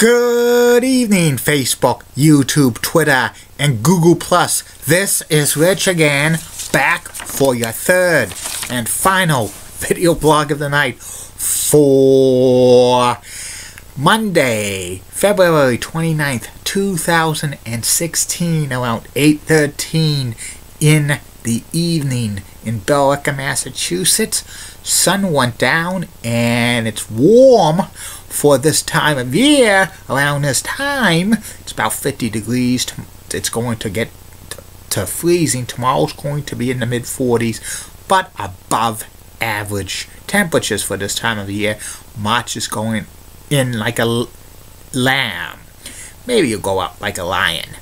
Good evening, Facebook, YouTube, Twitter, and Google+. This is Rich again, back for your third and final video blog of the night for Monday, February 29th, 2016, around 8:13 in the evening in Billerica, Massachusetts. Sun went down and it's warm for this time of year. Around this time, it's about 50 degrees. It's going to get to freezing. Tomorrow's going to be in the mid-40s, but above average temperatures for this time of the year. March is going in like a lamb. Maybe you'll go out like a lion.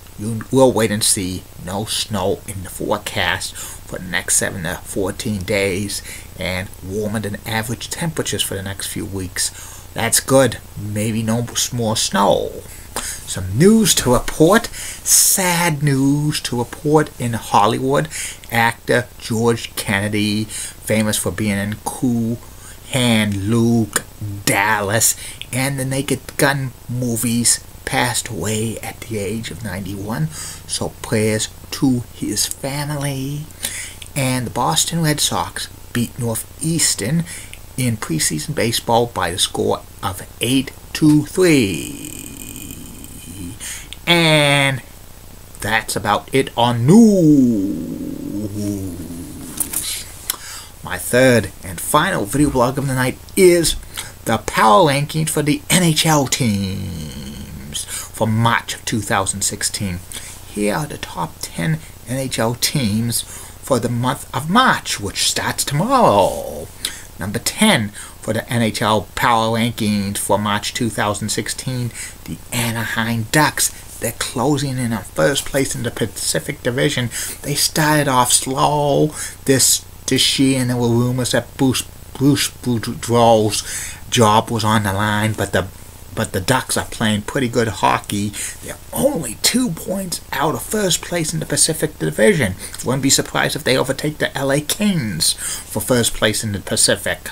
We'll wait and see. No snow in the forecast for the next 7 to 14 days, and warmer than average temperatures for the next few weeks. That's good. Maybe no more snow. Some news to report. Sad news to report in Hollywood. Actor George Kennedy, famous for being in Cool Hand Luke, Dallas, and the Naked Gun movies, passed away at the age of 91. So prayers to his family. And the Boston Red Sox beat Northeastern in preseason baseball by the score of 8-3. And that's about it on news. My third and final video blog of the night is the power rankings for the NHL teams for March of 2016. Here are the top 10 NHL teams for the month of March, which starts tomorrow. Number 10 for the NHL Power Rankings for March 2016, the Anaheim Ducks. They're closing in on first place in the Pacific Division. They started off slow this year, and there were rumors that Bruce Boudreau's job was on the line, but the Ducks are playing pretty good hockey. They're only 2 points out of first place in the Pacific Division. Wouldn't be surprised if they overtake the LA Kings for first place in the Pacific.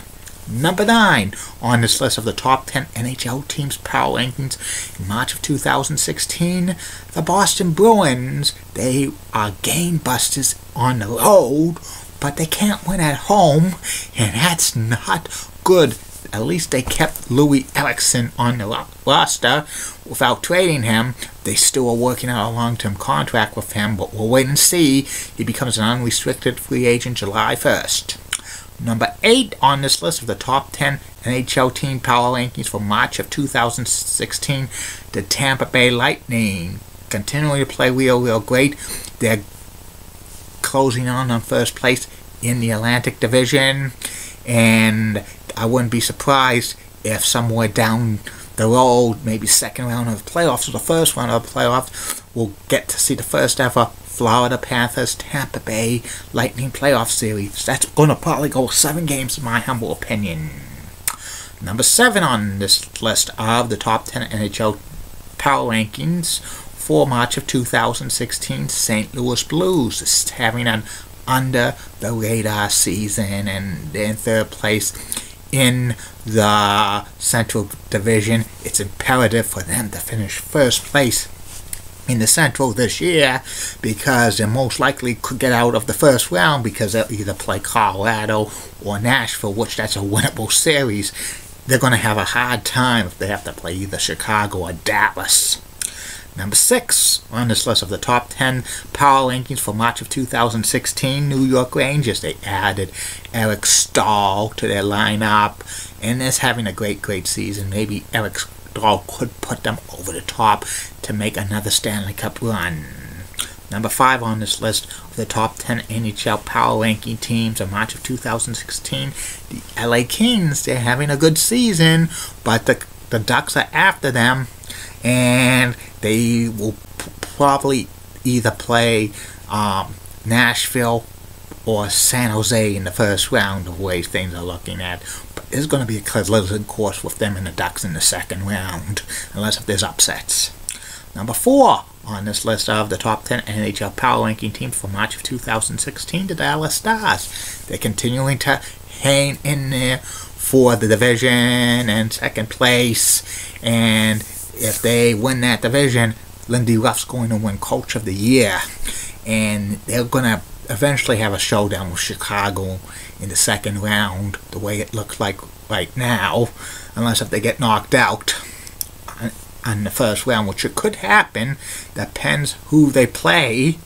Number 9 on this list of the top 10 NHL teams power rankings in March of 2016, the Boston Bruins. They are game busters on the road, but they can't win at home, and that's not good. At least they kept Louis Eriksson on the roster without trading him. They still are working out a long-term contract with him, but we'll wait and see. He becomes an unrestricted free agent July 1st. Number 8 on this list of the top 10 NHL team power rankings for March of 2016, the Tampa Bay Lightning. Continuing to play real great. They're closing on first place in the Atlantic Division, and I wouldn't be surprised if somewhere down the road, maybe second round of the playoffs or the first round of the playoffs, we'll get to see the first ever Florida Panthers Tampa Bay Lightning playoff series. That's going to probably go 7 games in my humble opinion. Number 7 on this list of the top 10 NHL power rankings for March of 2016, St. Louis Blues is having an under the radar season, and they're in third place in the Central Division. It's imperative for them to finish first place in the Central this year, because they most likely could get out of the first round, because they'll either play Colorado or Nashville, which that's a winnable series. They're going to have a hard time if they have to play either Chicago or Dallas. Number 6 on this list of the top 10 power rankings for March of 2016, New York Rangers. They added Eric Staal to their lineup, and they're having a great season. Maybe Eric Staal could put them over the top to make another Stanley Cup run. Number 5 on this list of the top 10 NHL power ranking teams of March of 2016, the LA Kings. They're having a good season, but the Ducks are after them, and they will probably either play Nashville or San Jose in the first round, the way things are looking at. But there's going to be a collision course with them and the Ducks in the second round, unless if there's upsets. Number 4 on this list of the top 10 NHL power ranking teams for March of 2016, the Dallas Stars. They're continuing to hang in there for the division and second place, and if they win that division, Lindy Ruff's going to win Coach of the Year. And they're going to eventually have a showdown with Chicago in the second round, the way it looks like right now, unless if they get knocked out on the first round, which it could happen. Depends who they play,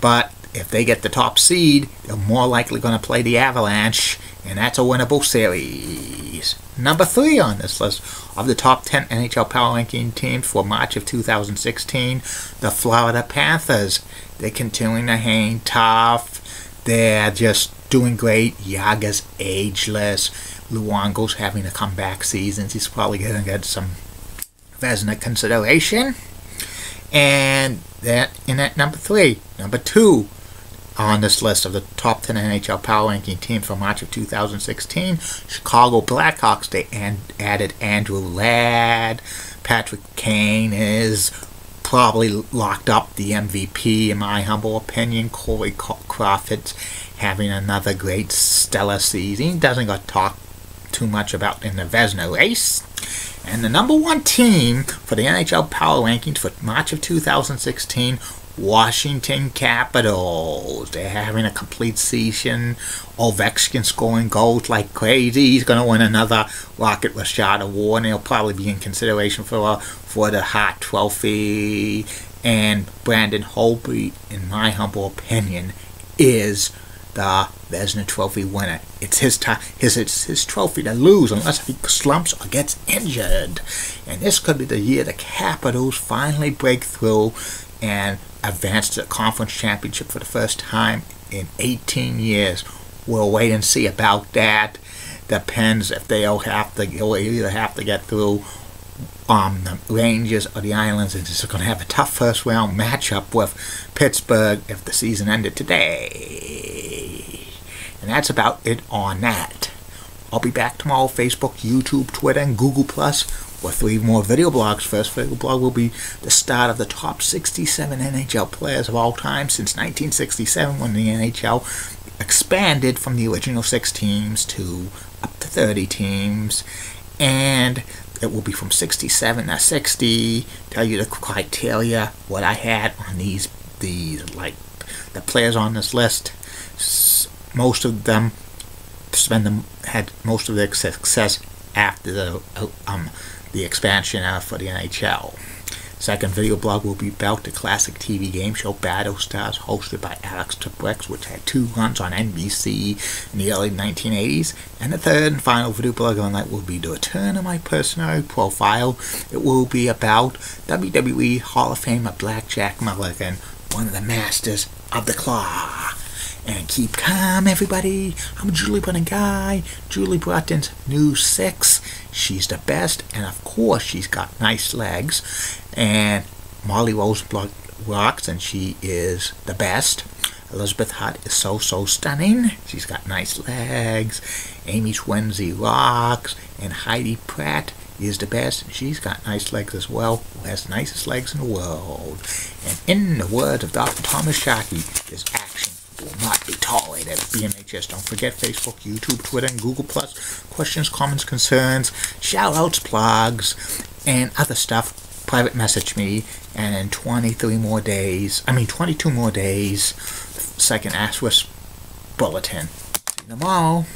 but if they get the top seed, they're more likely going to play the Avalanche, and that's a winnable series. Number 3 on this list of the top 10 NHL Power Ranking teams for March of 2016, the Florida Panthers. They're continuing to hang tough. They're just doing great. Yager's ageless. Luongo's having a comeback season. He's probably going to get some Vezina consideration. And that in at number 3. Number 2 on this list of the top 10 NHL Power Ranking teams for March of 2016, Chicago Blackhawks. They added Andrew Ladd. Patrick Kane is probably locked up the MVP, in my humble opinion. Corey Crawford's having another great stellar season. He doesn't got talked too much about in the Vezina race. And the number 1 team for the NHL Power Rankings for March of 2016, Washington Capitals. They're having a complete season. Ovechkin scoring goals like crazy. He's going to win another Rocket Richard Award, and he'll probably be in consideration for the Hart Trophy. And Brandon Holtby, in my humble opinion, is the Vezina Trophy winner. It's his trophy to lose unless he slumps or gets injured. And this could be the year the Capitals finally break through and advance to the conference championship for the first time in 18 years. We'll wait and see about that. Depends if they'll either have to get through the Rangers or the Islanders. And it's going to have a tough first round matchup with Pittsburgh if the season ended today. And that's about it on that. I'll be back tomorrow. Facebook, YouTube, Twitter, and Google Plus with 3 more video blogs. First video blog will be the start of the top 67 NHL players of all time since 1967, when the NHL expanded from the original 6 teams to up to 30 teams. And it will be from 67 to 60. Tell you the criteria, what I had on these like the players on this list. Most of them had most of their success after the expansion for the NHL. Second video blog will be about the classic TV game show Battlestars, hosted by Alex Trebek, which had 2 runs on NBC in the early 1980s. And the third and final video blog on that will be the return of my personal profile. It will be about WWE Hall of Famer Blackjack Mulligan, one of the masters of the claw. And keep calm, everybody. I'm Julie Brennan Guy. Julie Broughton's new 6. She's the best, and of course, she's got nice legs. And Molly Rosenblock rocks, and she is the best. Elizabeth Hutt is so stunning. She's got nice legs. Amy Schwenzi rocks, and Heidi Pratt is the best. She's got nice legs as well. Who has the nicest legs in the world. And in the words of Dr. Thomas Sharkey, this action will not be tolerated at BMHS. Don't forget Facebook, YouTube, Twitter, and Google+. Questions, comments, concerns, shout-outs, plugs, and other stuff. Private message me, and in 22 more days, second Asterisk Bulletin. See you tomorrow.